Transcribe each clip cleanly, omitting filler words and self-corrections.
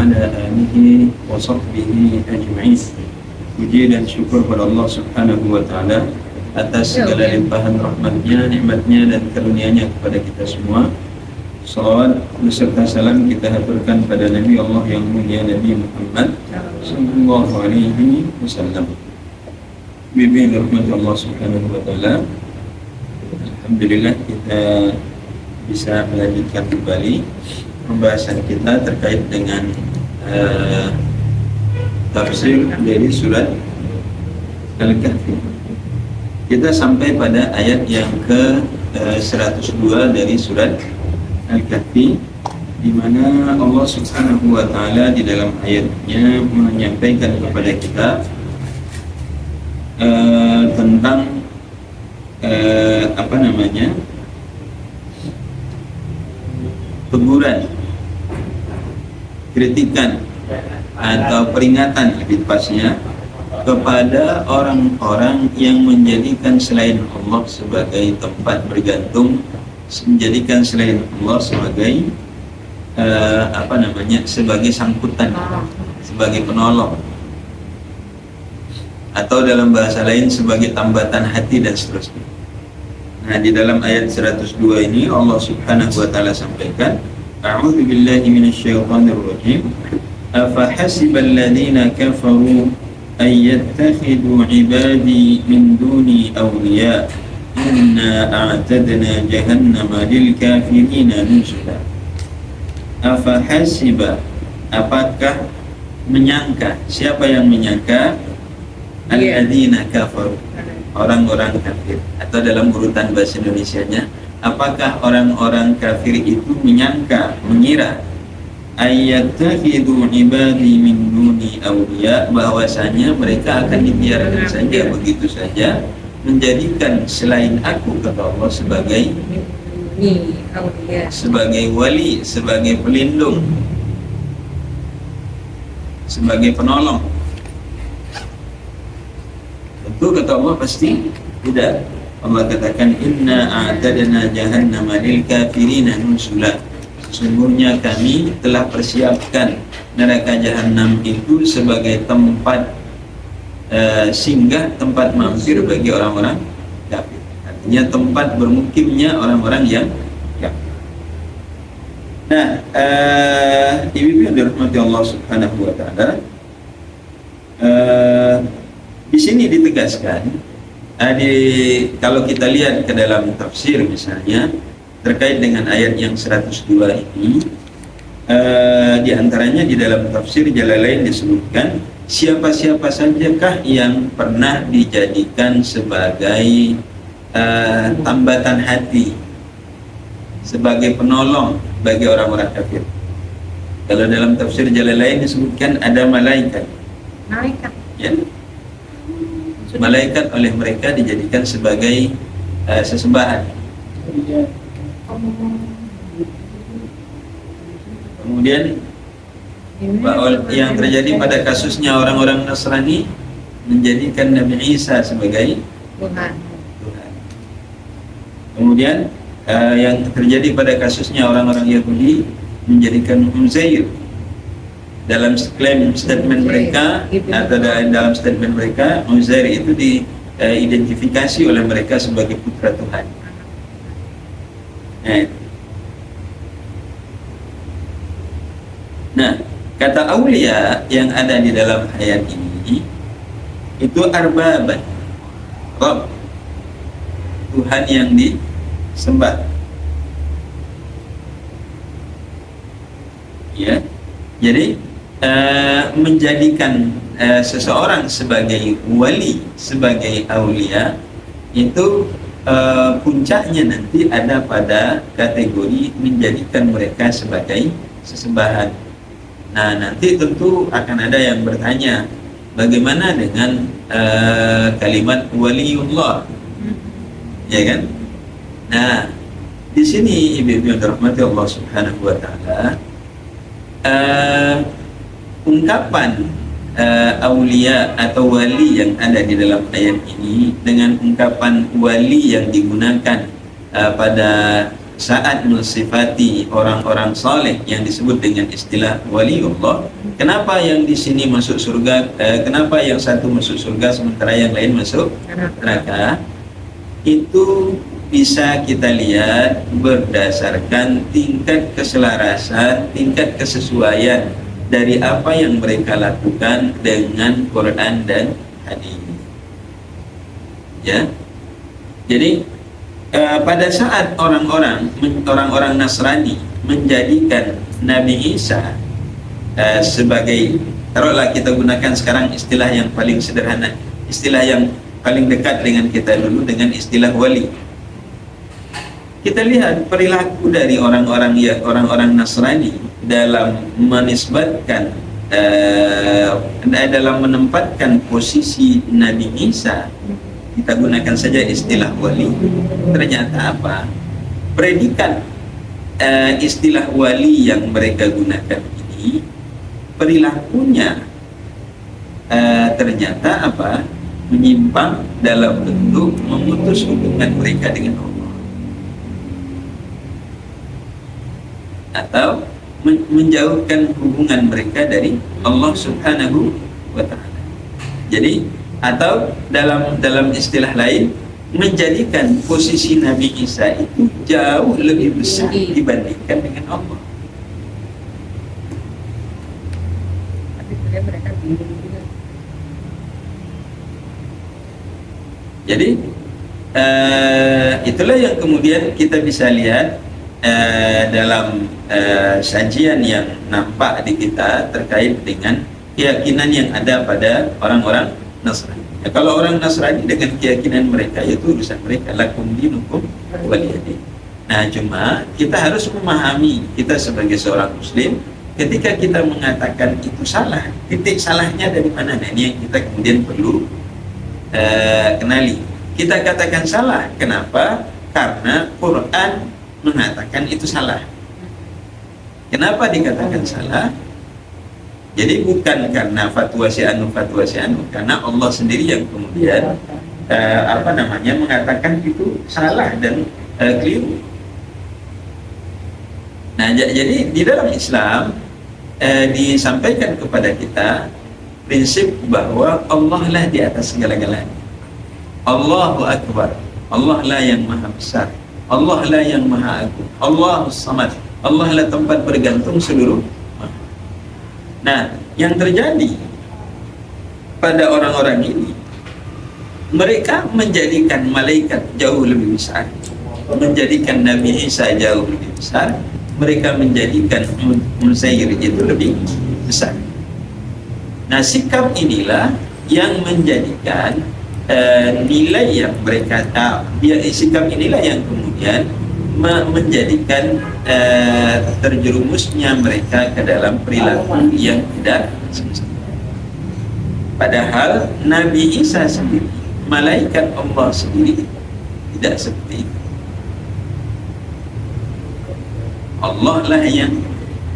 وعلى آله وصحبه أجمعين. Puji dan syukur pada Allah Subhanahu wa Ta'ala atas segala limpahan rahmatnya, nikmatnya dan karunia-Nya kepada kita semua. Salawat beserta salam kita haturkan pada Nabi Allah yang mulia, Nabi Muhammad sallallahu alaihi wasallam. Bimbing rahmat Allah Subhanahu wa Ta'ala. Alhamdulillah kita bisa melanjutkan kembali pembahasan kita terkait dengan tafsir dari surat Al-Kahfi. Kita sampai pada ayat yang ke 102 dari surat Al-Kahfi, di mana Allah Subhanahu wa Ta'ala di dalam ayatnya menyampaikan kepada kita tentang teguran, kritikan atau peringatan lebih tepatnya kepada orang-orang yang menjadikan selain Allah sebagai tempat bergantung, menjadikan selain Allah sebagai sebagai sangkutan, sebagai penolong, atau dalam bahasa lain sebagai tambatan hati dan seterusnya. Nah, di dalam ayat 102 ini Allah Subhanahu wa Ta'ala sampaikan, A'udzu billahi minasyaitonir rajim. Afahasibal ladzina kafaru ay yattakhidhu ibadi min duni awliya inna a'tadna jahannama lil kafirina nuzula. Afahasiba, apakah menyangka, siapa yang menyangka, alladzina kafaru, orang-orang kafir, atau dalam urutan bahasa Indonesianya, apakah orang-orang kafir itu menyangka, mengira ayyattakhidhu ibadi min duni awliya, bahwasanya mereka akan dibiarkan saja begitu saja menjadikan selain aku, kata Allah, sebagai wali, sebagai pelindung, sebagai penolong. Tentu kata Allah pasti tidak. Allah katakan, inna a'tadna jahannama lil kafirina nuzula. Sesungguhnya kami telah persiapkan neraka jahanam itu sebagai tempat singgah, tempat mampir bagi orang-orang kafir. Artinya tempat bermukimnya orang-orang yang kafir. Nah, ibu-ibu yang dirahmati Allah Subhanahu wa Ta'ala, di sini ditegaskan, kalau kita lihat ke dalam tafsir misalnya terkait dengan ayat yang 102 ini, di antaranya di dalam tafsir Jalalain disebutkan, siapa-siapa sajakah yang pernah dijadikan sebagai tambatan hati, sebagai penolong bagi orang-orang kafir. Kalau dalam tafsir Jalalain disebutkan ada malaikat. Ya. Malaikat oleh mereka dijadikan sebagai sesembahan. Kemudian yang terjadi pada kasusnya orang-orang Nasrani menjadikan Nabi Isa sebagai Tuhan. Kemudian yang terjadi pada kasusnya orang-orang Yahudi menjadikan Uzair. Dalam klaim statement mereka atau dalam statement mereka, Uzair itu diidentifikasi oleh mereka sebagai putra Tuhan. Nah, kata aulia yang ada di dalam ayat ini itu arbaban, Rabb, Tuhan yang disembah. Ya, jadi menjadikan seseorang sebagai wali, sebagai aulia, itu puncaknya nanti ada pada kategori menjadikan mereka sebagai sesembahan. Nah, nanti tentu akan ada yang bertanya, bagaimana dengan kalimat waliullah, ya kan? Nah, di sini ibu-ibu yang dirahmati Allah Subhanahu wa Ta'ala, ungkapan aulia atau wali yang ada di dalam ayat ini dengan ungkapan wali yang digunakan pada saat mensifati orang-orang saleh yang disebut dengan istilah waliullah, kenapa yang di sini masuk surga, kenapa yang satu masuk surga sementara yang lain masuk neraka? Itu bisa kita lihat berdasarkan tingkat keselarasan, tingkat kesesuaian dari apa yang mereka lakukan dengan Quran dan hadis. Ya, jadi pada saat orang-orang Nasrani menjadikan Nabi Isa sebagai, taruhlah kita gunakan sekarang istilah yang paling sederhana, istilah yang paling dekat dengan kita dulu, dengan istilah wali. Kita lihat perilaku dari orang-orang Nasrani dalam menisbatkan, dalam menempatkan posisi Nabi Isa, kita gunakan saja istilah wali. Ternyata apa? Predikat istilah wali yang mereka gunakan ini, perilakunya ternyata apa? Menyimpang dalam bentuk memutus hubungan mereka dengan Allah, atau menjauhkan hubungan mereka dari Allah Subhanahu wa Ta'ala. Jadi, atau dalam istilah lain, menjadikan posisi Nabi Isa itu jauh lebih besar dibandingkan dengan Allah. Jadi itulah yang kemudian kita bisa lihat dalam sajian yang nampak di kita terkait dengan keyakinan yang ada pada orang-orang Nasrani. Ya, kalau orang Nasrani dengan keyakinan mereka, itu urusan mereka, lakum dinukum waliyadin. Nah, cuma kita harus memahami, kita sebagai seorang muslim, ketika kita mengatakan itu salah, titik salahnya dari mana? Nah, ini yang kita kemudian perlu kenali. Kita katakan salah, kenapa? Karena Quran mengatakan itu salah. Kenapa dikatakan salah? Jadi bukan karena fatwa si anu, karena Allah sendiri yang kemudian mengatakan itu salah dan keliru. Nah, jadi di dalam Islam disampaikan kepada kita prinsip bahwa Allah lah di atas segala-galanya. Allahu Akbar, Allah lah yang maha besar, Allah lah yang maha agung, Allahus Samad, Allah lah tempat bergantung seluruh. Nah, yang terjadi pada orang-orang ini, mereka menjadikan malaikat jauh lebih besar, menjadikan Nabi Isa jauh lebih besar, mereka menjadikan Uzair itu lebih besar. Nah, sikap inilah yang menjadikan nilai yang mereka sikap inilah yang kemudian menjadikan terjerumusnya mereka ke dalam perilaku yang tidak semestinya. Padahal Nabi Isa sendiri, malaikat Allah sendiri, tidak seperti itu. Allah lah yang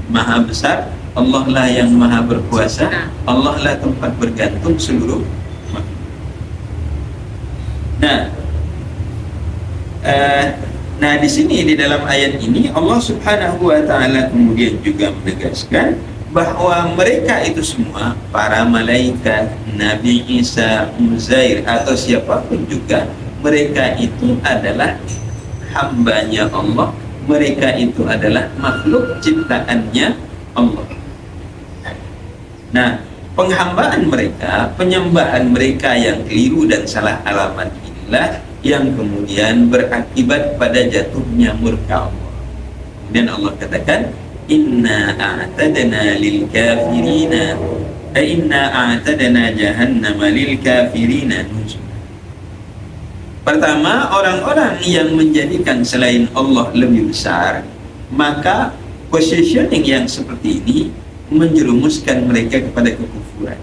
maha besar, Allah lah yang maha berkuasa, Allah lah tempat bergantung seluruh makhluk. Nah, di sini di dalam ayat ini Allah Subhanahu wa Ta'ala kemudian juga menegaskan bahwa mereka itu semua, para malaikat, Nabi Isa, Uzair, atau siapapun juga, mereka itu adalah hambanya Allah, mereka itu adalah makhluk ciptaannya Allah. Nah, penghambaan mereka, penyembahan mereka yang keliru dan salah alamat inilah yang kemudian berakibat pada jatuhnya murka Allah. Kemudian Allah katakan, inna a'tadna lil kafirina inna a'tadna jahannama lil kafirina nuzula. Pertama, orang-orang yang menjadikan selain Allah lebih besar, maka positioning yang seperti ini menjerumuskan mereka kepada kekufuran.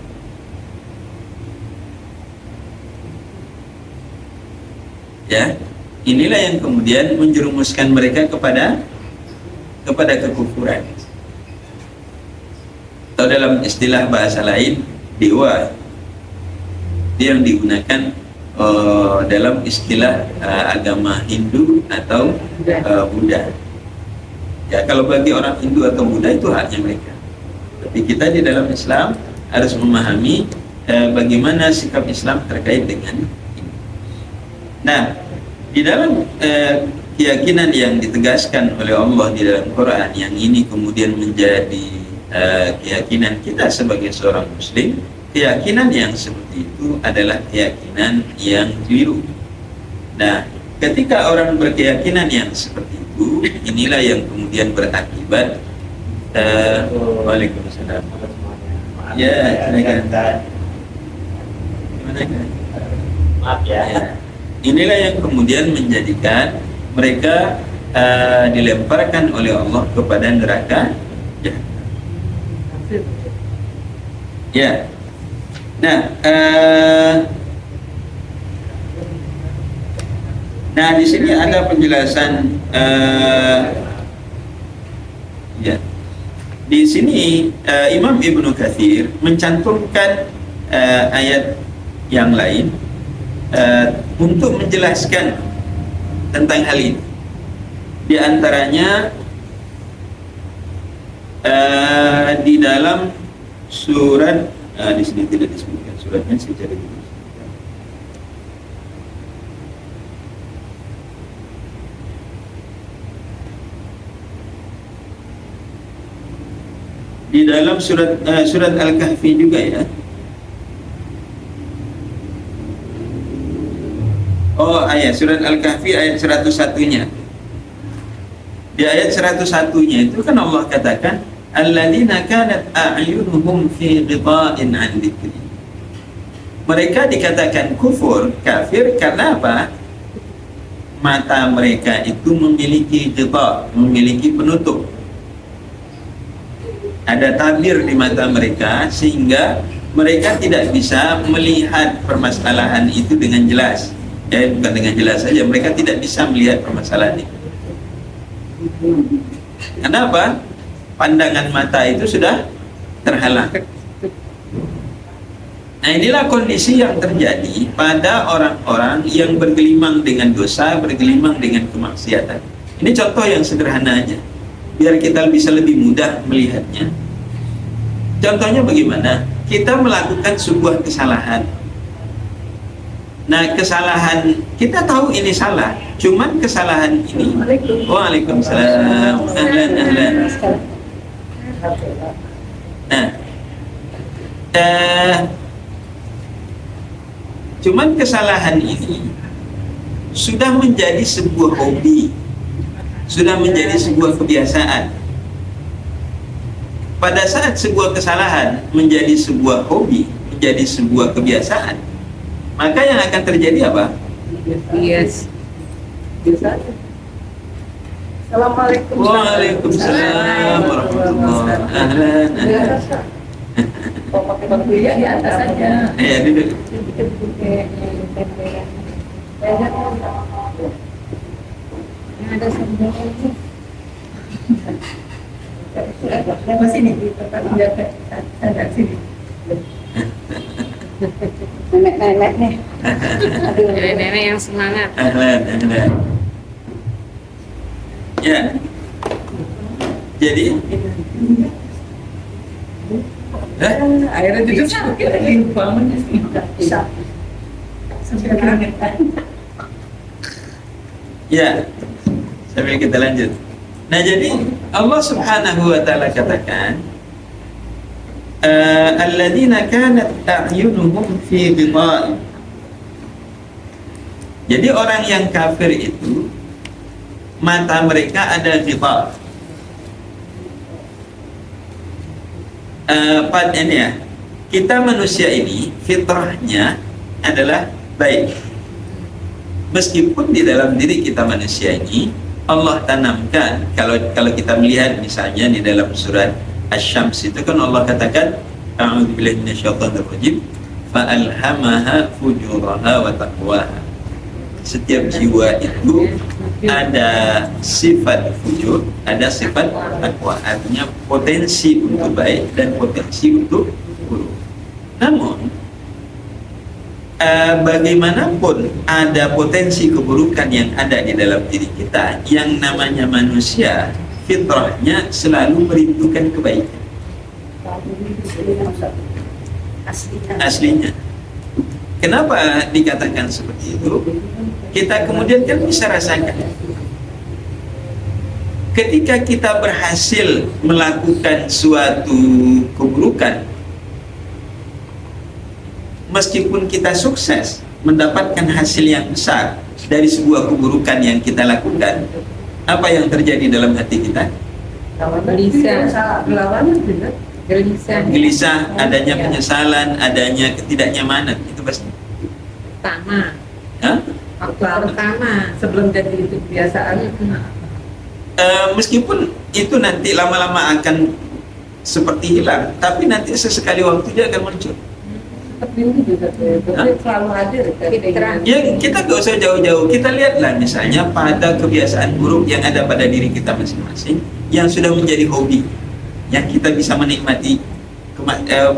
Ya, inilah yang kemudian menjerumuskan mereka kepada kekufuran. Atau dalam istilah bahasa lain, dewa yang digunakan dalam istilah agama Hindu atau Buddha. Ya, kalau bagi orang Hindu atau Buddha itu haknya mereka. Tapi kita di dalam Islam harus memahami bagaimana sikap Islam terkait dengan ini. Nah, di dalam keyakinan yang ditegaskan oleh Allah di dalam Quran, yang ini kemudian menjadi keyakinan kita sebagai seorang Muslim, keyakinan yang seperti itu adalah keyakinan yang keliru. Nah, ketika orang berkeyakinan yang seperti itu, inilah yang kemudian berakibat Waalaikumsalam. Ya, silakan. Maaf ya. Inilah yang kemudian menjadikan mereka dilemparkan oleh Allah kepada neraka. Ya. Nah, di sini ada penjelasan. Ya. Di sini Imam Ibnu Katsir mencantumkan ayat yang lain untuk menjelaskan tentang hal ini. Di antaranya di dalam surat di sini tidak disebutkan suratnya, saya cari dulu. Di dalam surat Al-Kahfi juga ya. Oh, ayat surat Al-Kahfi ayat 101-nya. Di ayat 101-nya itu kan Allah katakan alladzina kanat a'yunuhum fi ghita'in 'an dzikri. Mereka dikatakan kufur, kafir karena apa? Mata mereka itu memiliki ghita', memiliki penutup. Ada tabir di mata mereka sehingga mereka tidak bisa melihat permasalahan itu dengan jelas. Bukan dengan jelas saja, mereka tidak bisa melihat permasalahan itu. Kenapa? Pandangan mata itu sudah terhalang. Nah, inilah kondisi yang terjadi pada orang-orang yang bergelimang dengan dosa, bergelimang dengan kemaksiatan. Ini contoh yang sederhana aja, biar kita bisa lebih mudah melihatnya. Contohnya bagaimana? Kita melakukan sebuah kesalahan. Nah, kesalahan kita tahu ini salah, cuman kesalahan ini Waalaikumsalam. Ahlan. Nah, cuman kesalahan ini sudah menjadi sebuah hobi, sudah menjadi sebuah kebiasaan. Pada saat sebuah kesalahan menjadi sebuah hobi, menjadi sebuah kebiasaan, maka yang akan terjadi apa? Yes. Assalamualaikum. Waalaikumsalam warahmatullahi wabarakatuh. Oh, pakai bangku ya di atas saja. Ya, duduk. Ada sambal. Masih nih di tempat ada sini. Nenek nih. Aduh, nenek yang semangat. Ahlan. Ya. Jadi airnya duduk kita lagi bangun sih. Bisa. Sampai keringetan. Ya, sambil kita lanjut. Nah, jadi Allah Subhanahu wa taala katakan alladzina kanat a'yunuhum fi ghita'in. Jadi orang yang kafir itu mata mereka ada ghita'. Ini ya, kita manusia ini fitrahnya adalah baik. Meskipun di dalam diri kita manusia ini Allah tanamkan, kalau kita melihat misalnya di dalam surat Asy-Syams itu kan Allah katakan a'udzubillahi minasyaitonir rajim fa'alhamaha fujuraha wa taqwaha. Setiap jiwa itu ada sifat fujur, ada sifat takwa, artinya potensi untuk baik dan potensi untuk buruk. Namun bagaimanapun ada potensi keburukan yang ada di dalam diri kita, yang namanya manusia fitrahnya selalu merindukan kebaikan aslinya. Kenapa dikatakan seperti itu? Kita kemudian kan bisa rasakan ketika kita berhasil melakukan suatu keburukan, meskipun kita sukses mendapatkan hasil yang besar dari sebuah keburukan yang kita lakukan, apa yang terjadi dalam hati kita? Gelisah, adanya penyesalan, adanya ketidaknyamanan, itu pasti. Pertama, Hah? pertama sebelum jadi itu kebiasaan. Meskipun itu nanti lama-lama akan seperti hilang, tapi nanti sesekali waktu dia akan muncul. Tapi ini juga selalu hadir. Ya, kita gak usah jauh-jauh. Kita lihatlah misalnya pada kebiasaan buruk yang ada pada diri kita masing-masing, yang sudah menjadi hobi, yang kita bisa menikmati,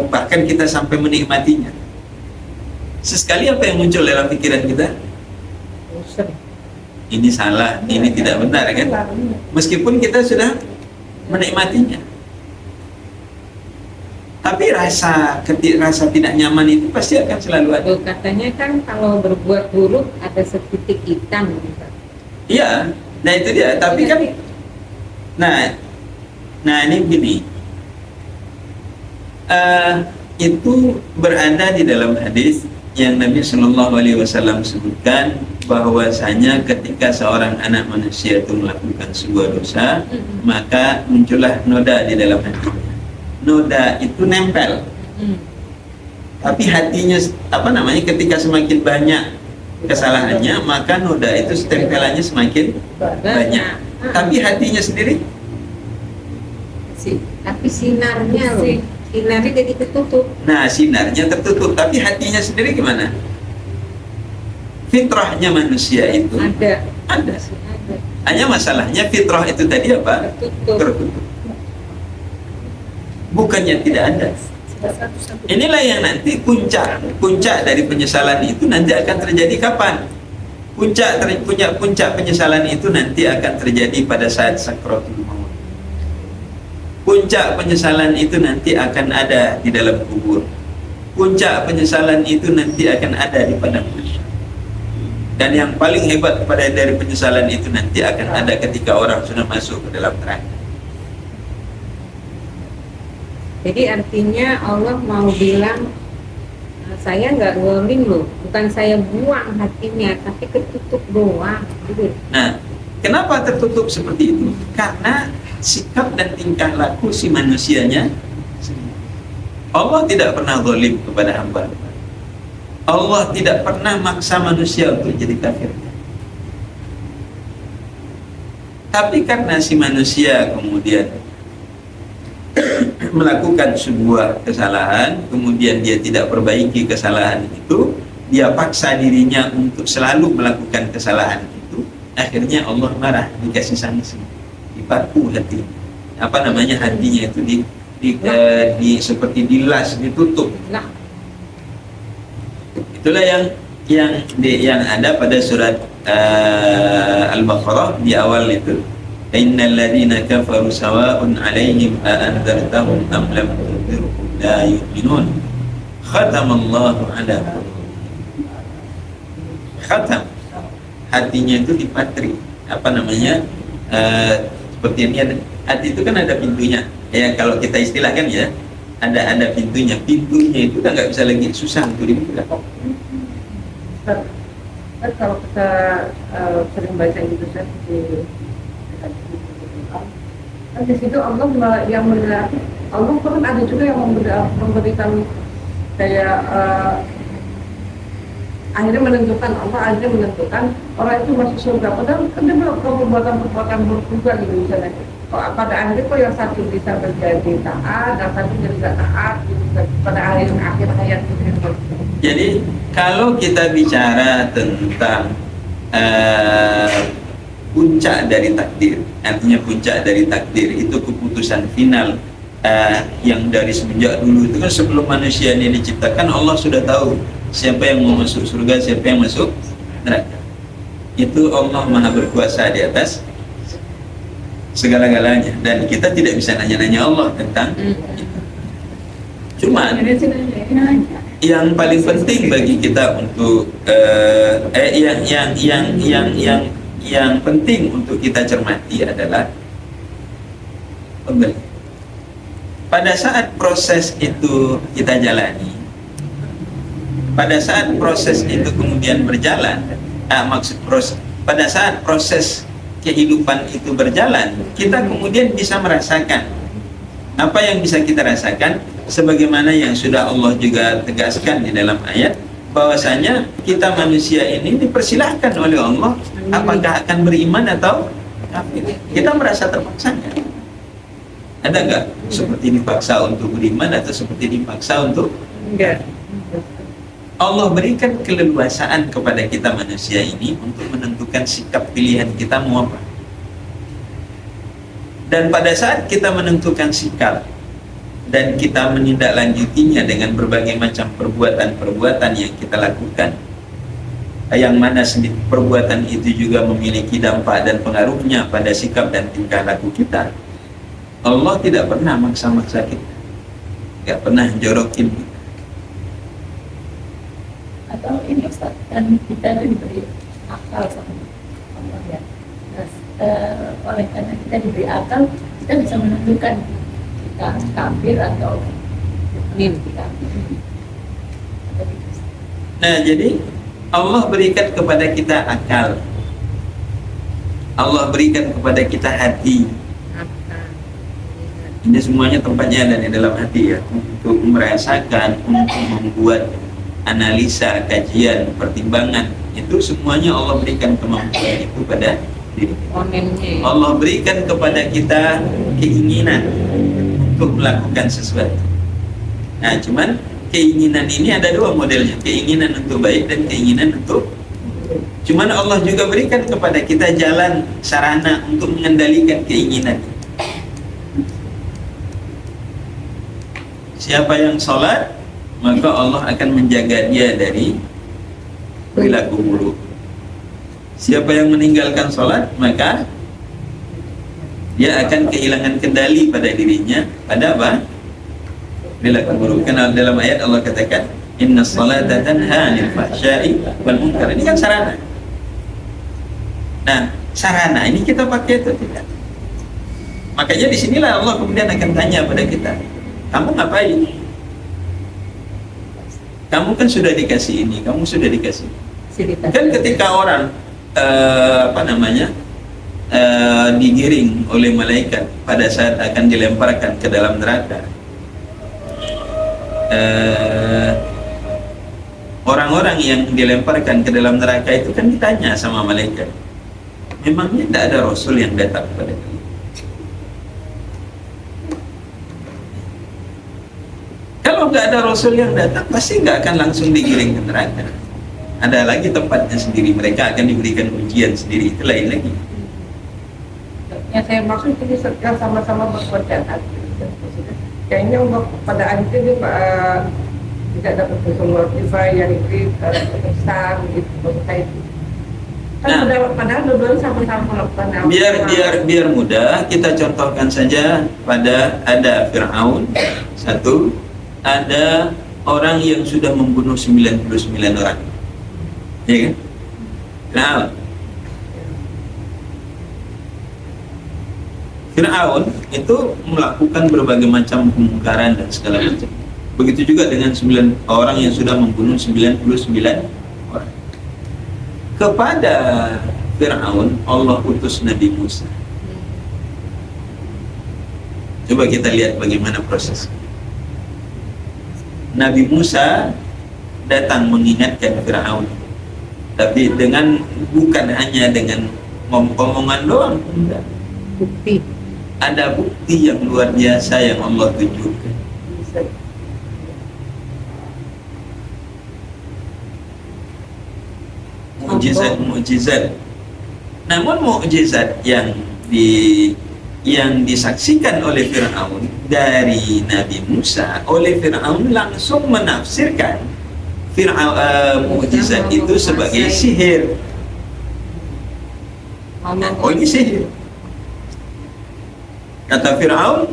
bahkan kita sampai menikmatinya. Sesekali apa yang muncul dalam pikiran kita? Ini salah, ini tidak benar, kan? Meskipun kita sudah menikmatinya, tapi rasa tidak nyaman itu pasti akan selalu ada. Katanya kan kalau berbuat buruk ada setitik hitam. Iya, nah itu dia. Tapi kan, nah ini begini, itu berada di dalam hadis yang Nabi Shallallahu Alaihi Wasallam sebutkan, bahwasanya ketika seorang anak manusia itu melakukan sebuah dosa, maka muncullah noda di dalam hatinya. Noda itu nempel, tapi hatinya ketika semakin banyak kesalahannya, maka noda itu tempelannya semakin banyak. Tapi hatinya sendiri, tapi sinarnya jadi tertutup. Nah, sinarnya tertutup, tapi hatinya sendiri gimana? Fitrahnya manusia itu ada. Hanya masalahnya fitrah itu tadi apa? Tertutup. Bukannya tidak ada. Inilah yang nanti puncak dari penyesalan itu nanti akan terjadi kapan? Puncak penyesalan itu nanti akan terjadi pada saat sakratul maut. Puncak penyesalan itu nanti akan ada di dalam kubur. Puncak penyesalan itu nanti akan ada di padang mahsyar. Dan yang paling hebat dari penyesalan itu nanti akan ada ketika orang sudah masuk ke dalam neraka. Jadi artinya Allah mau bilang, saya nggak ngoling loh, bukan saya buang hatinya, tapi ketutup doang. Gitu. Nah, kenapa tertutup seperti itu? Karena sikap dan tingkah laku si manusianya. Allah tidak pernah zalim kepada hamba. Allah tidak pernah maksa manusia untuk jadi kafir. Tapi karena si manusia kemudian melakukan sebuah kesalahan, kemudian dia tidak perbaiki kesalahan itu, dia paksa dirinya untuk selalu melakukan kesalahan itu, akhirnya Allah marah, dikasih sanksi, dipaku hati. Hatinya itu seperti dilas, ditutup. Itulah yang ada pada surat Al-Baqarah di awal itu. Innal ladzina kafaru sawa'un 'alaihim a anzartahum am lam tunzirhum la yu'minun. Khatamallahu 'ala qulubihim. Khatam, hatinya itu dipatri. Seperti ini, hati itu kan ada pintunya. Ya kalau kita istilahkan ya, ada pintunya. Pintunya itu udah nggak bisa lagi, susah untuk dibuka. Kan kalau kita sering baca gitu kan di situ Allah yang Allah kan ada juga yang memberikan kayak akhirnya menentukan orang itu masuk surga, padahal kan dia melakukan perbuatan buruk juga gitu misalnya. Pada akhirnya kok yang satu bisa menjadi taat, dan satu jadi tidak taat gitu, pada akhir hayat itu. Jadi kalau kita bicara tentang puncak dari takdir, artinya puncak dari takdir itu keputusan final yang dari semenjak dulu itu kan, sebelum manusia ini diciptakan Allah sudah tahu siapa yang mau masuk surga, siapa yang masuk neraka. Itu Allah Maha berkuasa di atas segala-galanya, dan kita tidak bisa nanya-nanya Allah tentang itu. Cuman yang paling penting bagi kita untuk yang penting untuk kita cermati adalah pembeli. Pada saat proses itu kita jalani, pada saat proses itu kemudian berjalan, pada saat proses kehidupan itu berjalan, kita kemudian bisa merasakan apa yang bisa kita rasakan, sebagaimana yang sudah Allah juga tegaskan di dalam ayat, bahwasanya kita manusia ini dipersilahkan oleh Allah apakah akan beriman atau kafir. Kita merasa terpaksa nggak? Ada nggak seperti dipaksa untuk beriman atau seperti dipaksa untuk Enggak. Allah berikan keleluasaan kepada kita manusia ini untuk menentukan sikap pilihan kita mau apa. Dan pada saat kita menentukan sikap dan kita menindaklanjutinya dengan berbagai macam perbuatan-perbuatan yang kita lakukan, yang mana perbuatan itu juga memiliki dampak dan pengaruhnya pada sikap dan tingkah laku kita, Allah tidak pernah maksa-maksa kita, tidak pernah jorokin kita. Atau ini Ustaz, kan kita diberi akal sama Allah ya. Oleh karena kita diberi akal, kita bisa menentukan kita kafir atau mukmin kita. Nah, jadi Allah berikan kepada kita akal, Allah berikan kepada kita hati. Ini semuanya tempatnya ada di dalam hati ya, untuk merasakan, untuk membuat analisa, kajian, pertimbangan, itu semuanya Allah berikan kemampuan itu pada diri kita. Allah berikan kepada kita keinginan untuk melakukan sesuatu. Nah, cuman keinginan ini ada dua modelnya, keinginan untuk baik dan keinginan untuk. Cuman Allah juga berikan kepada kita jalan, sarana untuk mengendalikan keinginan. Siapa yang sholat, maka Allah akan menjaga dia dari perilaku buruk. Siapa yang meninggalkan sholat, maka dia akan kehilangan kendali pada dirinya pada apa? Perilaku buruk. Karena dalam ayat Allah katakan, Inna sholata tanha 'anil fahsya'i wal munkar. Ini kan sarana. Nah, sarana ini kita pakai atau tidak? Makanya disinilah Allah kemudian akan tanya pada kita, kamu ngapain? Kamu kan sudah dikasih ini, kamu sudah dikasih. Kan ketika orang digiring oleh malaikat pada saat akan dilemparkan ke dalam neraka, orang-orang yang dilemparkan ke dalam neraka itu kan ditanya sama malaikat, memangnya tidak ada rasul yang datang kepada kalian? Kalau nggak ada rasul yang datang, pasti nggak akan langsung digiring ke neraka. Ada lagi tempatnya sendiri, mereka akan diberikan ujian sendiri, itu lain lagi. Yang saya maksud ini yang sama-sama berbuat jahat. Kayaknya untuk pada akhirnya dia tidak dapat keseluruhan yang itu besar gitu maksud saya itu. Kan padahal dua-duanya sama-sama melakukan. Biar mudah, kita contohkan saja pada ada Fir'aun satu, ada orang yang sudah membunuh 99 orang. Ya kan? Nah, Fir'aun itu melakukan berbagai macam kemungkaran dan segala macam. Begitu juga dengan 9 orang yang sudah membunuh 99 orang. Kepada Fir'aun Allah utus Nabi Musa. Coba kita lihat bagaimana proses. Nabi Musa datang mengingatkan Fir'aun, tapi bukan hanya dengan omongan doang, enggak. Bukti. Ada bukti yang luar biasa yang Allah tunjukkan. Mukjizat. Namun mukjizat yang disaksikan oleh Fir'aun dari Nabi Musa, oleh Fir'aun langsung menafsirkan mukjizat itu sebagai sihir. Oh, ini sihir. Kata Fir'aun,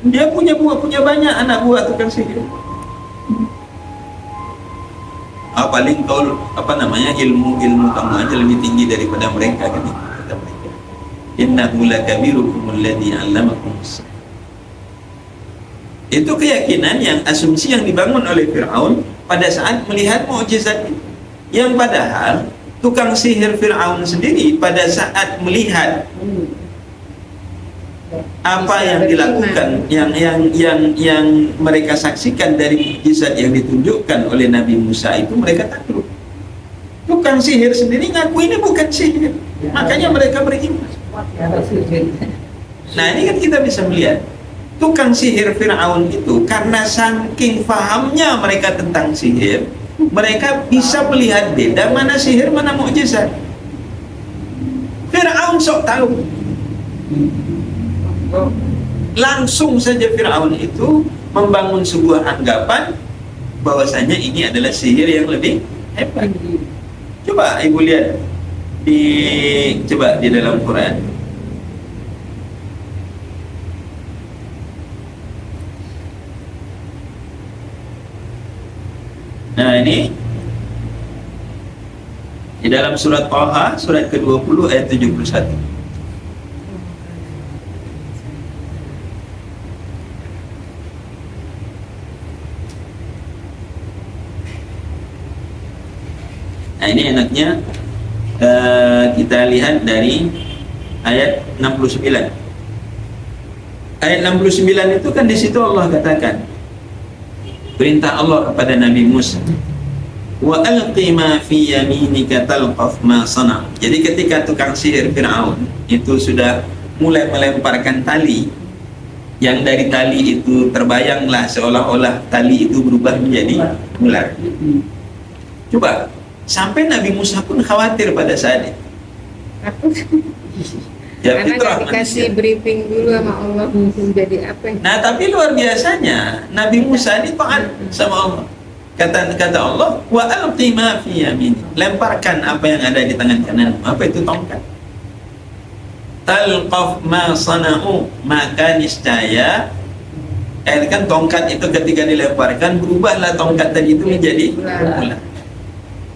dia punya banyak anak buah tukang sihir. Paling kau ilmu kamu aja lebih tinggi daripada mereka, kan? Kata mereka. Innahu lakabirukum alladhi 'allamakum as-sihr. Itu keyakinan yang asumsi yang dibangun oleh Fir'aun pada saat melihat mukjizat itu. Yang padahal tukang sihir Fir'aun sendiri pada saat melihat apa yang dilakukan, yang mereka saksikan dari mukjizat yang ditunjukkan oleh Nabi Musa itu, mereka takut. Tukang sihir sendiri ngaku ini bukan sihir, makanya mereka beriman. Nah, ini kan kita bisa melihat tukang sihir Fir'aun itu karena saking fahamnya mereka tentang sihir, mereka bisa melihat beda mana sihir mana mukjizat. Fir'aun sok tahu. Langsung saja Fir'aun itu membangun sebuah anggapan bahwasanya ini adalah sihir yang lebih hebat. Coba ibu lihat di dalam Quran. Nah, ini di dalam surat Thaha, surat ke-20 ayat 71. Nah, ini enaknya kita lihat dari ayat 69. Ayat 69 itu kan di situ Allah katakan, perintah Allah kepada Nabi Musa, wa alqi ma fi yaminika talqaf ma sana. Jadi ketika tukang sihir Fir'aun itu sudah mulai melemparkan tali, yang dari tali itu terbayanglah seolah-olah tali itu berubah menjadi ular. Coba, sampai Nabi Musa pun khawatir pada saat itu. Ya, Karena nggak dikasih briefing dulu sama Allah jadi apa. Nah, tapi luar biasanya Nabi Musa ini taat sama Allah. Kata Allah, wa alqi ma fi yamin. Lemparkan apa yang ada di tangan kanan. Apa itu? Tongkat. Talqaf ma sana'u, maka niscaya kan tongkat itu ketika dilemparkan berubahlah tongkat tadi itu menjadi ular.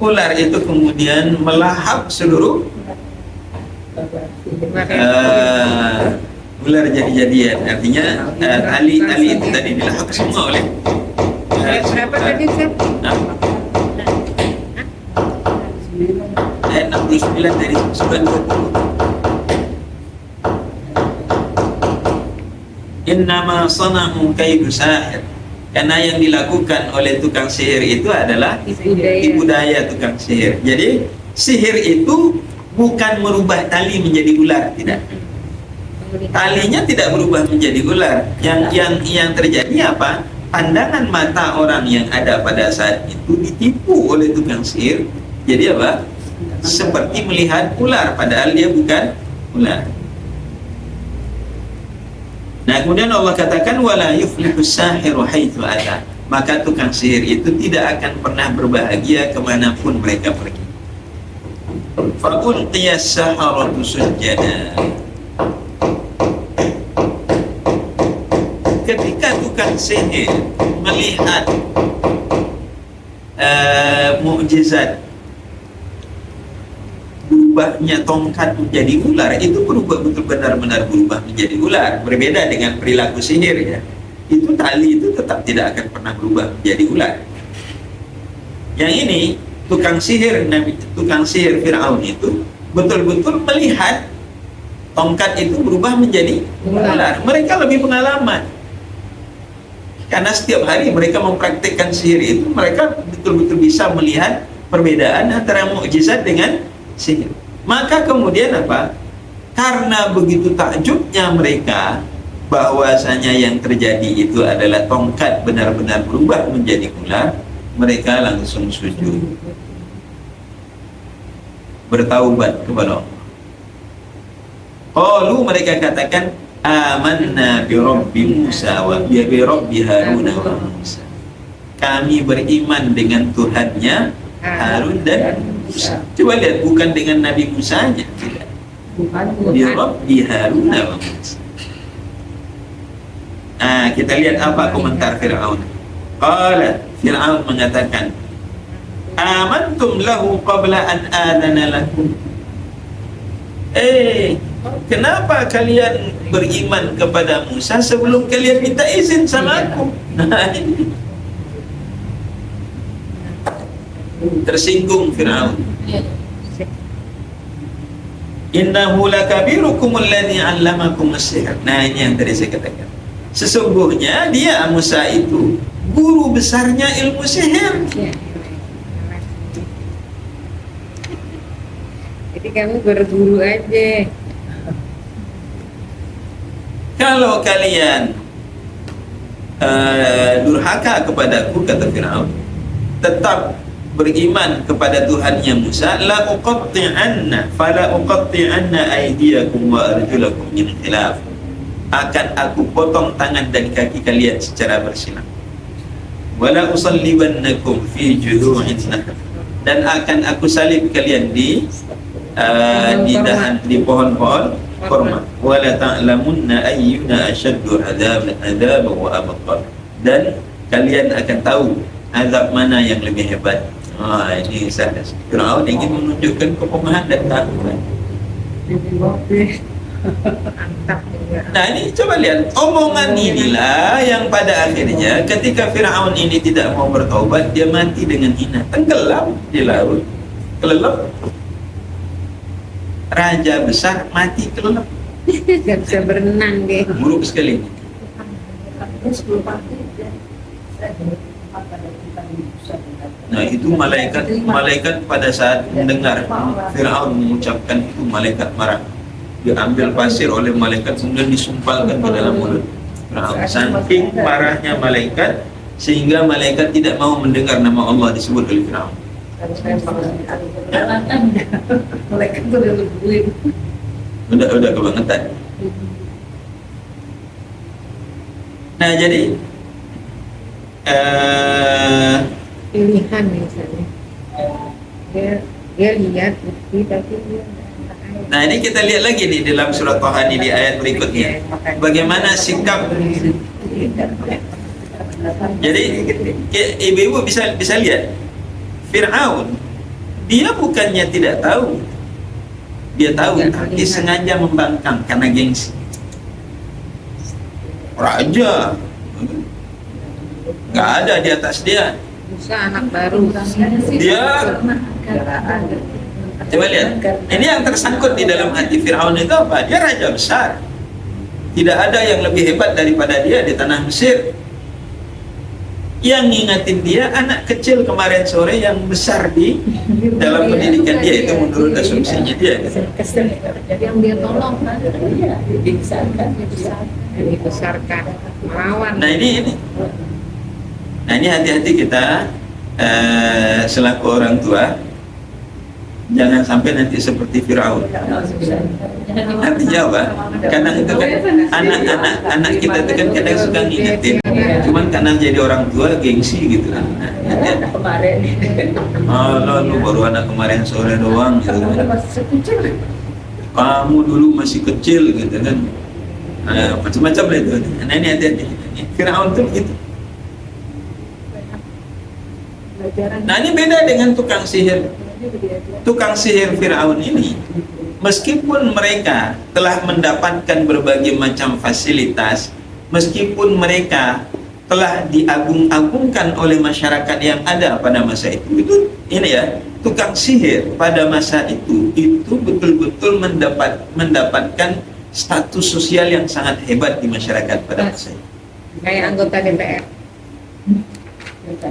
Ular itu kemudian melahap seluruh ular jadi-jadian. Artinya tali itu tadi dilahap semua oleh Berapa tadi, Seth? ayat 69 dari surat 20. Innama sana'u kaidu sahir. Karena yang dilakukan oleh tukang sihir itu adalah tipu daya tukang sihir. Jadi sihir itu bukan merubah tali menjadi ular, tidak. Talinya tidak berubah menjadi ular. Yang terjadi apa? Pandangan mata orang yang ada pada saat itu ditipu oleh tukang sihir. Jadi apa? Seperti melihat ular, padahal dia bukan ular. Nah, kemudian Allah katakan wala yuflihu sahiru haitsu ata. Maka tukang sihir itu tidak akan pernah berbahagia kemanapun mereka pergi. Fa ulqiyas saharatu sujada. Ketika tukang sihir melihat mukjizat berubahnya tongkat menjadi ular, itu berubah, betul benar-benar berubah menjadi ular. Berbeda dengan perilaku sihir, ya. Itu tali itu tetap tidak akan pernah berubah menjadi ular. Yang ini tukang sihir Fir'aun itu betul-betul melihat tongkat itu berubah menjadi ular. Mereka lebih pengalaman. Karena setiap hari mereka mempraktikkan sihir itu, mereka betul-betul bisa melihat perbedaan antara mukjizat dengan sihir. Maka kemudian apa? Karena begitu takjubnya mereka bahwasanya yang terjadi itu adalah tongkat benar-benar berubah menjadi ular, mereka langsung sujud, bertaubat kepada Allah. Qalu, mereka katakan, amanna bi Rabbi Musa wa bi Rabbi Harun wa Musa. kami beriman dengan Tuhannya Harun dan Musa. Coba lihat, bukan dengan Nabi Musa nya, tidak. Di Rabbi Harun wa Musa. Kita lihat apa komentar Fir'aun. Fir'aun mengatakan, amantum lahu qabla an adana lakum. Kenapa kalian beriman kepada Musa sebelum kalian minta izin sama aku? Tersinggung Fir'aun. Innahu lakabirukum alladhi 'allamakum as-sihr. Nah, ini yang tadi saya katakan. Sesungguhnya dia Musa itu guru besarnya ilmu sihir. Jadi kamu berguru aja. Kalau kalian durhaka kepadaku, kata Fir'aun, tetap beriman kepada Tuhannya Musa, la uqatti'anna fala uqatti'anna aydiyakum wa arjulakum min khilaf. Akan aku potong tangan dan kaki kalian secara bersilang. Wala usallibannakum fi judu'in nahl. Dan akan aku salib kalian di pohon-pohon kurma. Wala ta'lamunna ayyuna ashaddu adzab wa abqa. Dan kalian akan tahu azab mana yang lebih hebat. Ini saya Fir'aun ingin menunjukkan kekomahan dan keagungan. Nah, ini coba lihat, omongan inilah yang pada akhirnya ketika Fir'aun ini tidak mau bertobat, dia mati dengan hina, tenggelam di laut, kelelep. Raja besar mati kelelep, Gak bisa berenang deh. buruk sekali. Nah, itu malaikat pada saat mendengar Fir'aun mengucapkan itu, malaikat marah. Diambil pasir oleh malaikat kemudian disumpalkan ke dalam mulut Fir'aun. Saking marahnya malaikat sehingga malaikat tidak mau mendengar nama Allah disebut oleh Fir'aun. Malaikat itu udah leguin. Udah kebangetan. Nah, jadi Pilihan misalnya. Dia lihat bukti tapi dia nah, ini kita lihat lagi nih dalam surat Taha ini di ayat berikutnya. Bagaimana sikap. Jadi ibu-ibu bisa lihat Fir'aun, dia bukannya tidak tahu, dia tahu tapi sengaja membangkang karena gengsi. Raja nggak ada di atas dia. Musa anak baru. Dia coba lihat, ini yang tersangkut di dalam hati Fir'aun itu apa? Dia raja besar, tidak ada yang lebih hebat daripada dia di tanah Mesir. Yang ngingetin dia anak kecil kemarin sore yang besar di dalam pendidikan dia, itu menurut asumsinya dia. Jadi yang dia tolong kan, iya, Dibesarkan melawan. Nah, ini hati-hati kita selaku orang tua, jangan sampai nanti seperti Fir'aun. Artinya apa? Kadang itu kan anak kita itu kan kadang suka ngingetin, cuman karena jadi orang tua gengsi gitu kan. Kemarin Lu baru anak kemarin sore doang gitu kan. Kamu dulu masih kecil gitu kan. Macam-macam lah itu. Nah, ini hati-hati. Fir'aun tuh begitu. Nah, ini beda dengan tukang sihir. Tukang sihir Fir'aun ini, meskipun mereka telah mendapatkan berbagai macam fasilitas, meskipun mereka telah diagung-agungkan oleh masyarakat yang ada pada masa itu ini ya, tukang sihir pada masa itu betul-betul mendapatkan status sosial yang sangat hebat di masyarakat pada masa itu. Kayak anggota DPR.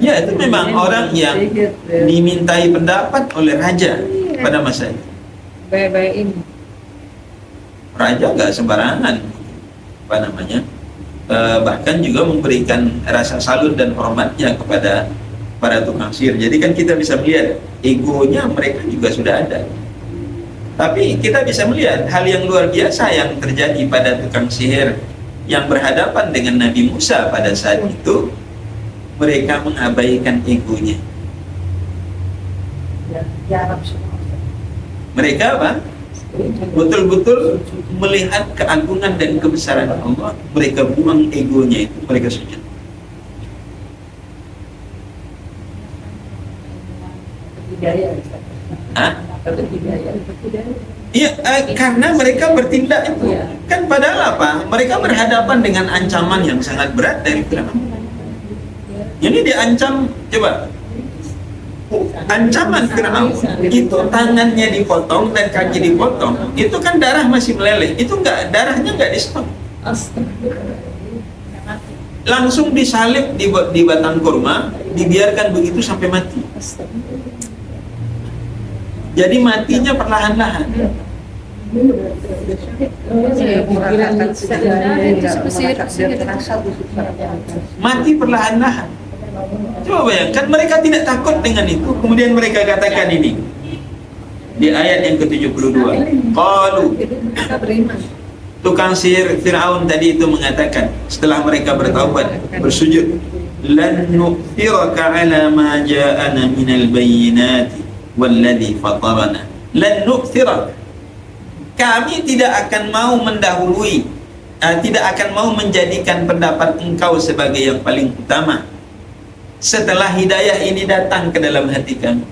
Ya, itu memang orang yang dimintai pendapat oleh raja pada masa itu. Baik-baik ini. Raja nggak sembarangan, bahkan juga memberikan rasa salut dan hormatnya kepada para tukang sihir. Jadi kan kita bisa melihat egonya mereka juga sudah ada. Tapi kita bisa melihat hal yang luar biasa yang terjadi pada tukang sihir yang berhadapan dengan Nabi Musa pada saat itu. mereka mengabaikan egonya. Ya Arab semua. Mereka apa? Betul-betul melihat keagungan dan kebesaran Allah, mereka buang egonya itu, mereka sujud. Hidayah. Hah? Hidayah. Iya, karena mereka bertindak itu. Iya. Kan padahal apa? Mereka berhadapan dengan ancaman yang sangat berat dari Firaun. Jadi diancam, coba. Ancaman Firaun itu tangannya dipotong dan kaki dipotong, itu kan darah masih meleleh. Itu enggak, darahnya enggak di stop. Langsung disalib di batang kurma, dibiarkan begitu sampai mati. Jadi matinya perlahan-lahan. Mati perlahan-lahan. Coba bayangkan, mereka tidak takut dengan itu. Kemudian mereka katakan ini di ayat yang ke-72. Qalu, tukang sihir Fir'aun tadi itu mengatakan setelah mereka bertaubat, bersujud, lan nu'thiraka ala ma ja'ana minal bayyinati walladhi fatarana. Lan nu'thiraka, kami tidak akan mau mendahului, tidak akan mau menjadikan pendapat engkau sebagai yang paling utama setelah hidayah ini datang ke dalam hati kami.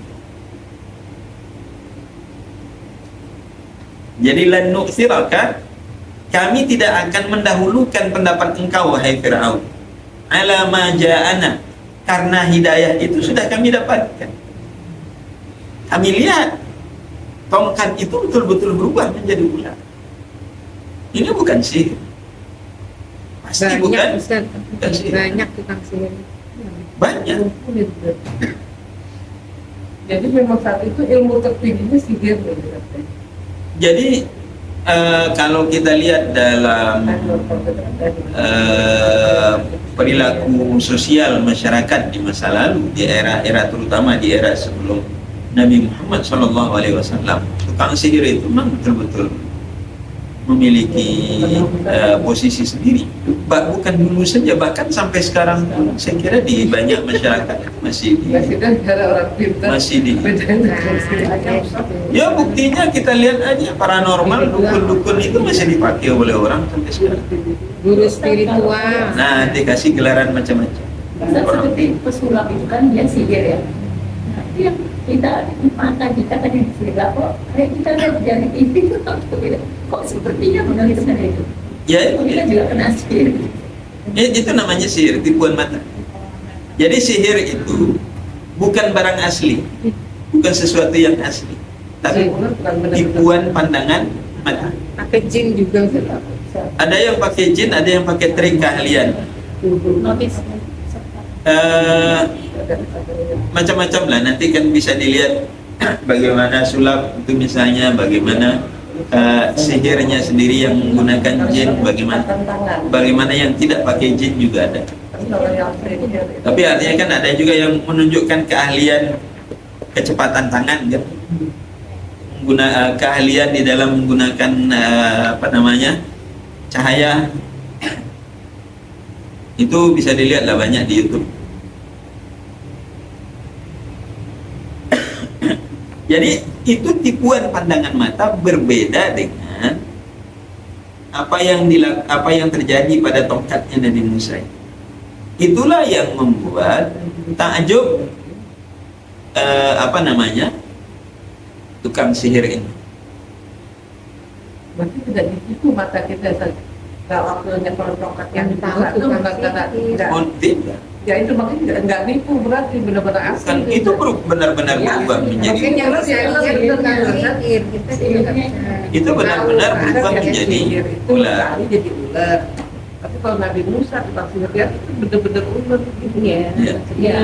Jadi lan nu'thiraka, kami tidak akan mendahulukan pendapat engkau wahai Fir'aun, ala ma ja'ana, karena hidayah itu sudah kami dapatkan. Kami lihat tongkat itu betul-betul berubah menjadi ular. Ini bukan sihir. Pasti Banyak, bukan. Ustaz. Bukan sihir. Banyak tukang sihir. Banyak. Jadi memang saat itu ilmu tertingginya sihir. Jadi kalau kita lihat dalam perilaku sosial masyarakat di masa lalu, di era-era terutama di era sebelum Nabi Muhammad SAW, tukang sihir itu memang betul-betul memiliki posisi sendiri. Bukan dulu saja, bahkan sampai sekarang pun saya kira di banyak masyarakat masih di ya, buktinya kita lihat aja paranormal, dukun-dukun itu masih dipakai oleh orang sampai sekarang. Guru spiritual. Nah, dikasih gelaran macam-macam. Seperti pesulap itu kan dia sihir ya. Nah, itu yang kita mata kita tadi cerita kok kayak kita lihat dari TV kok sepertinya mengalihkan itu. Ya, Kita juga kena sihir. itu namanya sihir, tipuan mata. Jadi sihir itu bukan barang asli, bukan sesuatu yang asli, tapi tipuan pandangan mata. Pakai jin juga. Ada yang pakai jin, ada yang pakai trik keahlian. Notis. Macam-macam lah, nanti kan bisa dilihat bagaimana sulap itu misalnya, bagaimana sihirnya sendiri yang menggunakan jin, bagaimana yang tidak pakai jin juga ada. Tapi artinya kan ada juga yang menunjukkan keahlian, kecepatan tangan kan, keahlian di dalam menggunakan cahaya. Itu bisa dilihat lah banyak di YouTube. Jadi itu tipuan pandangan mata, berbeda dengan apa yang terjadi pada tongkatnya Nabi Musa. Itulah yang membuat takjub tukang sihir ini. Berarti tidak ditipu mata kita saja. Kalau waktunya kalau tongkat yang Tahu itu tukang tidak. Oh, tidak. Ya itu makanya nggak nipu, berarti benar-benar asli. Kan itu benar-benar berubah menjadi, Makanya harus sihir kita juga. itu benar-benar berubah menjadi ular. Jadi ular. Tapi kalau Nabi Musa tukang sihir dia itu benar-benar ular gitu. Iya. Ya.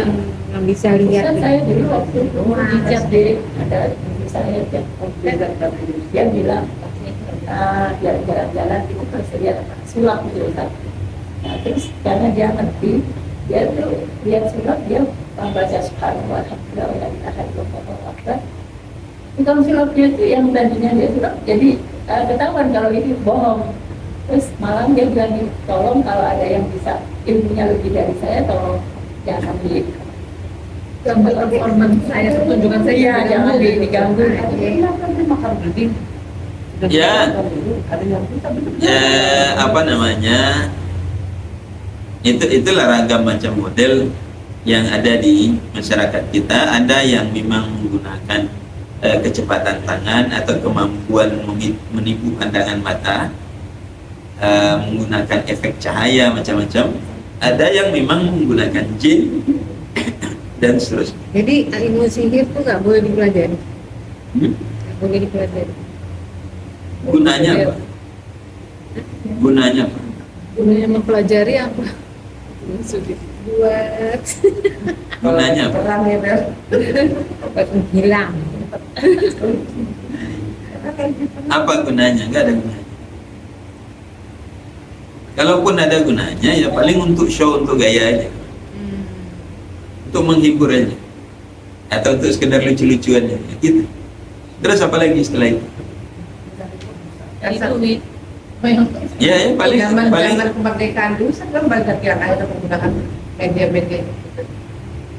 Yang bisa lihat. Kan saya dulu waktu itu hijab di ada misalnya dia bilang dia jalan-jalan itu pas lihat sulap gitu kan. Nah, terus karena dia ngerti, dia tuh lihat sulap, dia membaca subhanallah walhamdulillah wa la ilaha illallah. Tukang sulapnya itu yang tadinya dia sulap, jadi ketahuan kalau ini bohong. Terus malam dia bilang, tolong kalau ada yang bisa ilmunya lebih dari saya, tolong jangan di gambar performance saya, pertunjukan saya jangan diganggu. Makan beli. Ya. Ada yang bisa betul. Apa namanya, itulah ragam macam model yang ada di masyarakat kita. Ada yang memang menggunakan kecepatan tangan atau kemampuan menipu pandangan mata, menggunakan efek cahaya macam-macam. Ada yang memang menggunakan jin dan seterusnya. Jadi ilmu sihir tuh nggak boleh dipelajari. Nggak boleh dipelajari. Gunanya apa? Gunanya apa? Gunanya mempelajari apa? Maksudnya buat Gunanya apa? Perang ya, Bel. buat menghilang. Apa gunanya? Nggak ada gunanya. Kalaupun ada gunanya, ya paling untuk show, untuk gaya aja, untuk menghibur aja, atau untuk sekedar lucu-lucuan aja, gitu. Terus apa lagi setelah itu? Itu nih Ya paling Zaman paling. kemerdekaan dulu kan banyak yang ada menggunakan media-media.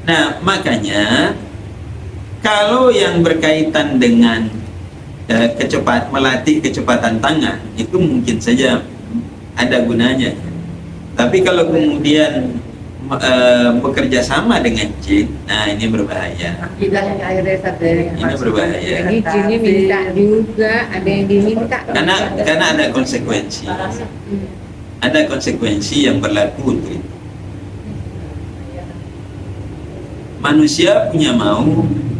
Nah, makanya kalau yang berkaitan dengan melatih kecepatan tangan itu mungkin saja ada gunanya. Tapi kalau kemudian bekerja sama dengan jin, nah ini berbahaya. Tidak hanya air desa dari Ini berbahaya. Ini jinnya minta juga, ada yang diminta. Karena ada konsekuensi. Ada konsekuensi yang berlaku untuk itu. Manusia punya mau,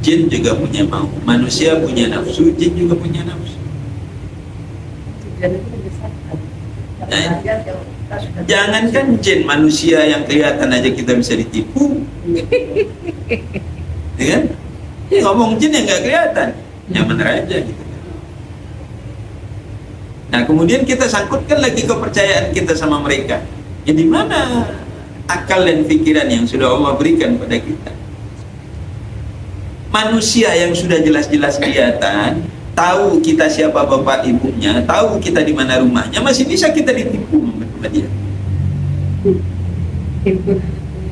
jin juga punya mau. Manusia punya nafsu, jin juga punya nafsu. Jangankan jin, manusia yang kelihatan aja kita bisa ditipu. Ya kan? Ngomong jin yang nggak kelihatan, nyaman aja gitu. Nah, kemudian kita sangkutkan lagi kepercayaan kita sama mereka. Ya di mana akal dan pikiran yang sudah Allah berikan pada kita? Manusia yang sudah jelas-jelas kelihatan, tahu kita siapa bapak ibunya, tahu kita di mana rumahnya, masih bisa kita ditipu sama dia.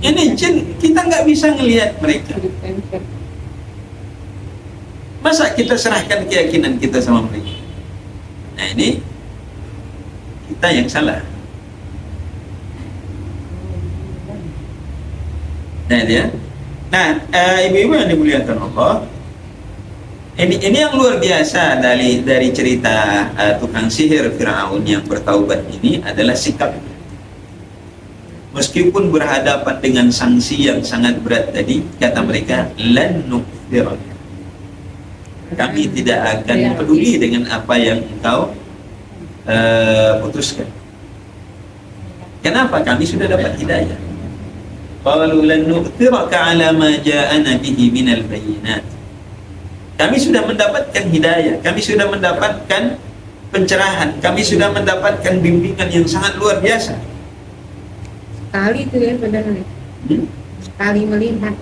Ini jin, kita nggak bisa ngelihat mereka. Masa kita serahkan keyakinan kita sama mereka? Nah, ini kita yang salah. Nah, dia. Nah, ibu-ibu yang dimuliakan Allah, ini yang luar biasa dari cerita tukang sihir Firaun yang bertaubat ini adalah sikap. Meskipun berhadapan dengan sanksi yang sangat berat tadi, kata mereka, lan nu'thiraka, kami tidak akan peduli dengan apa yang engkau putuskan. Kenapa? Kami sudah dapat hidayah. Qalu lan nu'thiraka 'ala ma ja'ana bihi minal bayyinat. Kami sudah mendapatkan hidayah, kami sudah mendapatkan pencerahan, kami sudah mendapatkan bimbingan yang sangat luar biasa. Sekali itu ya padahal. Sekali melihat.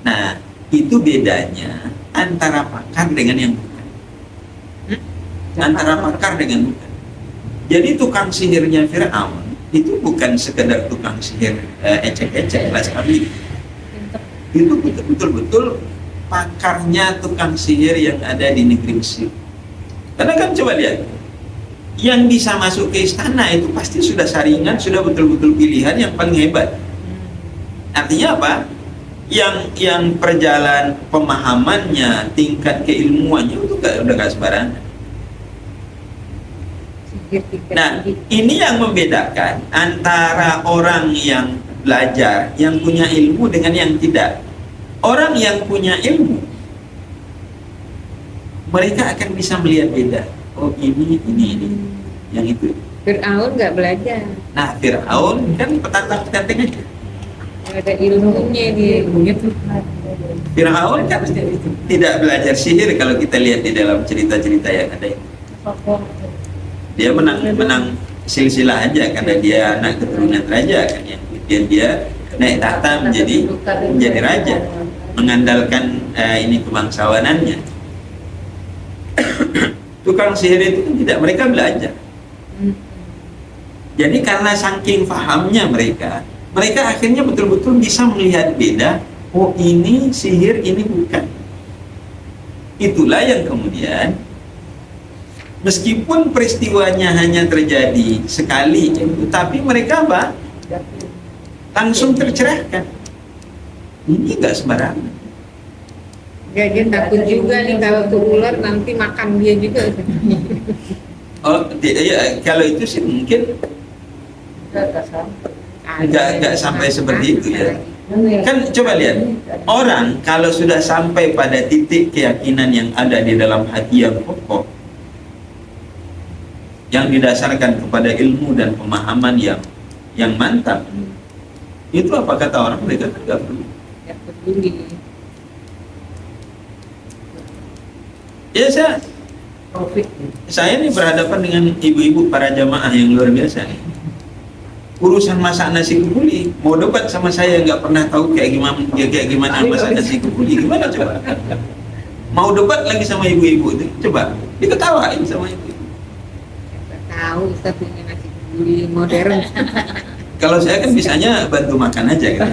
Nah, itu bedanya antara pakar dengan yang bukan. Antara pakar dengan bukan. Jadi tukang sihirnya Firaun itu bukan sekedar tukang sihir ecek-ecek kelas kami. Itu betul-betul pakarnya tukang sihir yang ada di negeri Mesir. Karena kan coba lihat, yang bisa masuk ke istana itu pasti sudah saringan, sudah betul-betul pilihan yang paling hebat. Artinya apa? Yang perjalanan pemahamannya, tingkat keilmuannya itu udah gak sembarangan. Nah, ini yang membedakan antara orang yang belajar, yang punya ilmu dengan yang tidak. Orang yang punya ilmu, mereka akan bisa melihat beda. Oh ini, yang itu. Fir'aun nggak belajar. Nah, Fir'aun kan petantang-petantang aja. Ada ilmunya dia. Fir'aun kan tidak belajar sihir kalau kita lihat di dalam cerita-cerita yang ada itu. Dia menang silsilah aja karena dia anak keturunan raja kan, yang kemudian dia naik tahta menjadi raja, mengandalkan ini kebangsawanannya. Tukang sihir itu kan tidak, mereka belajar. Jadi karena saking fahamnya mereka, Mereka akhirnya betul-betul bisa melihat beda, oh ini sihir, ini bukan. Itulah yang kemudian meskipun peristiwanya hanya terjadi sekali itu, tapi mereka apa? Langsung tercerahkan. Ini nggak sembarangan. Dia takut juga nih kalau tuh ular nanti makan dia juga. Oh, ya, kalau itu sih mungkin nggak sampai seperti itu ya. Kan coba lihat, orang kalau sudah sampai pada titik keyakinan yang ada di dalam hati yang kokoh, yang didasarkan kepada ilmu dan pemahaman yang mantap, itu apa kata orang, mereka kan nggak perlu. Ya peduli. Ya saya ini berhadapan dengan ibu-ibu para jamaah yang luar biasa nih. Urusan masak nasi kebuli, mau debat sama saya nggak pernah tahu kayak gimana masak nasi kebuli, gimana coba? Mau debat lagi sama ibu-ibu itu, coba diketawain sama ibu. Tahu Ustaz punya nasi kebuli modern. Kalau saya kan bisanya bantu makan aja kan,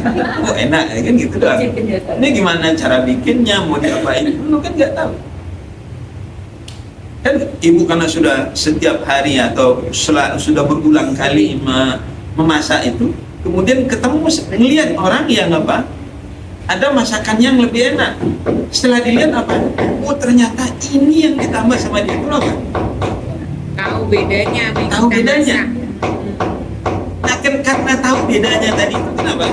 oh enak kan gitu doang. Ini gimana cara bikinnya, mau diapain, lu kan nggak tahu. Kan ibu karena sudah setiap hari atau sudah berulang kali memasak itu, kemudian ketemu melihat orang yang apa, ada masakan yang lebih enak. Setelah dilihat apa, oh ternyata ini yang ditambah sama dia itu apa? Tahu bedanya. Tahu bedanya. Nah, karena tahu bedanya tadi itu kenapa?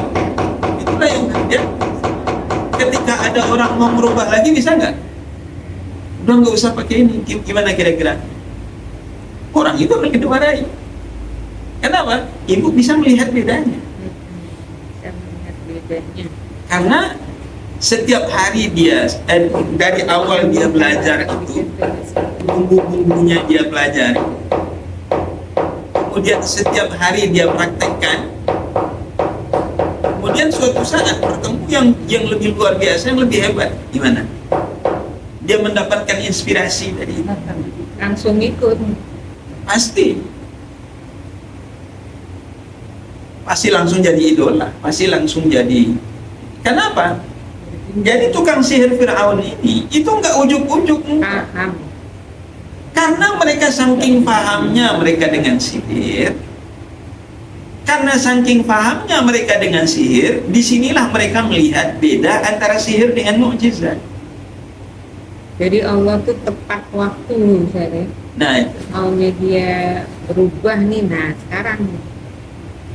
Itulah yang kemudian ketika ada orang mau merubah lagi, bisa nggak? Udah nggak usah pakai ini, gimana kira-kira? Orang itu akan dimarahi. Kenapa? Ibu bisa melihat bedanya. Bisa melihat bedanya. Karena setiap hari dia, dari awal dia belajar itu, bumbu-bumbunya dia pelajari. Kemudian setiap hari dia praktekkan. Kemudian suatu saat bertemu yang lebih luar biasa, yang lebih hebat. Gimana? Dia mendapatkan inspirasi dari itu. Langsung ikut. Pasti langsung jadi idola, pasti langsung jadi. Kenapa? Jadi tukang sihir Fir'aun ini itu nggak ujuk-ujuk, Paham. karena mereka saking pahamnya mereka dengan sihir. Karena saking pahamnya mereka dengan sihir, disinilah mereka melihat beda antara sihir dengan mukjizat. Jadi Allah tuh tepat waktu misalnya. Nah, Maunya dia berubah nih, nah sekarang.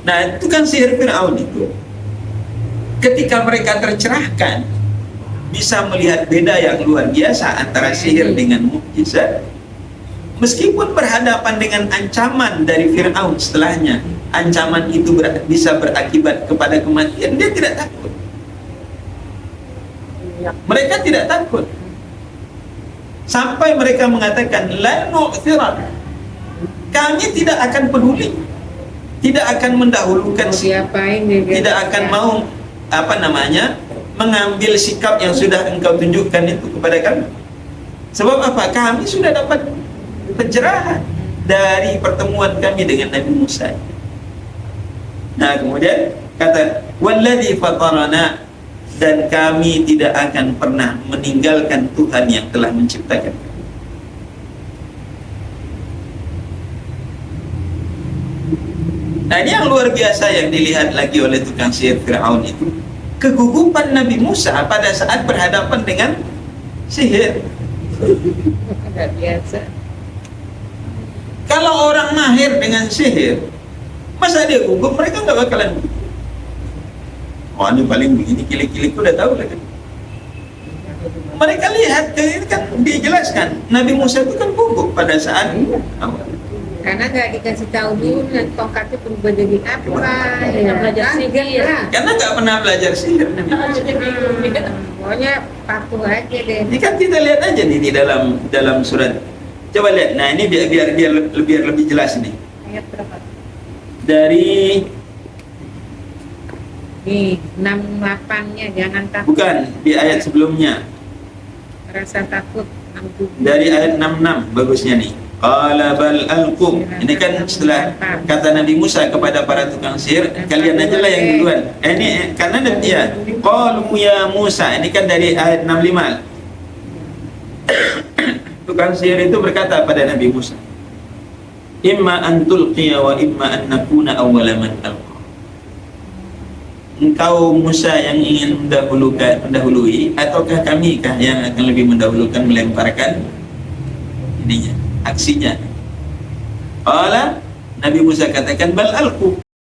nah itu kan sihir Fir'aun itu. Ketika mereka tercerahkan, bisa melihat beda yang luar biasa antara sihir dengan mukjizat. Meskipun berhadapan dengan ancaman dari Fir'aun setelahnya, ancaman itu bisa berakibat kepada kematian, dia tidak takut. Mereka tidak takut. Sampai mereka mengatakan, la nu'thiran, kami tidak akan peduli, tidak akan mendahulukan, Diapain dia? tidak akan mau mengambil sikap yang sudah engkau tunjukkan itu kepada kami. Sebab apa? Kami sudah dapat pencerahan dari pertemuan kami dengan Nabi Musa. Nah, kemudian kata walladzi fatarana, dan kami tidak akan pernah meninggalkan Tuhan yang telah menciptakan kami. Nah, ini yang luar biasa yang dilihat lagi oleh tukang sihir Fir'aun itu, kegugupan Nabi Musa pada saat berhadapan dengan sihir. Tidak biasa. Kalau orang mahir dengan sihir, masa dia gugup? Mereka nggak bakalan. Oh, ini paling begini, kilik-kilik udah tahu lah kan. Mereka lihat, ini kan dijelaskan, Nabi Musa itu kan gugup pada saat awal. Karena nggak dikasih tahu dulu dan tongkatnya berubah jadi apa. Ya, belajar sihir. Ya. Karena nggak pernah belajar sihir Nabi Musa. Pokoknya patuh aja deh. Ini kan kita lihat aja nih di dalam surat. Coba lihat. Nah, ini biar lebih jelas nih. Ayat berapa? Dari Nih, 68-nya jangan takut. bukan di ayat sebelumnya. Rasa takut 67. Dari ayat 66 bagusnya nih. Qala bal alqu. Ini kan setelah kata Nabi Musa kepada para tukang sihir, kalian aja lah yang duluan. Ini karena dia qalu ya Musa. Ini kan dari ayat 65. Tukang sihir itu berkata pada Nabi Musa, imma an tulqiya wa imma an nakuna awwala man alqa. Engkau Musa yang ingin mendahului, ataukah kami kah yang akan lebih mendahulukan melemparkan ininya, aksinya? Qala, Nabi Musa katakan bal alqu.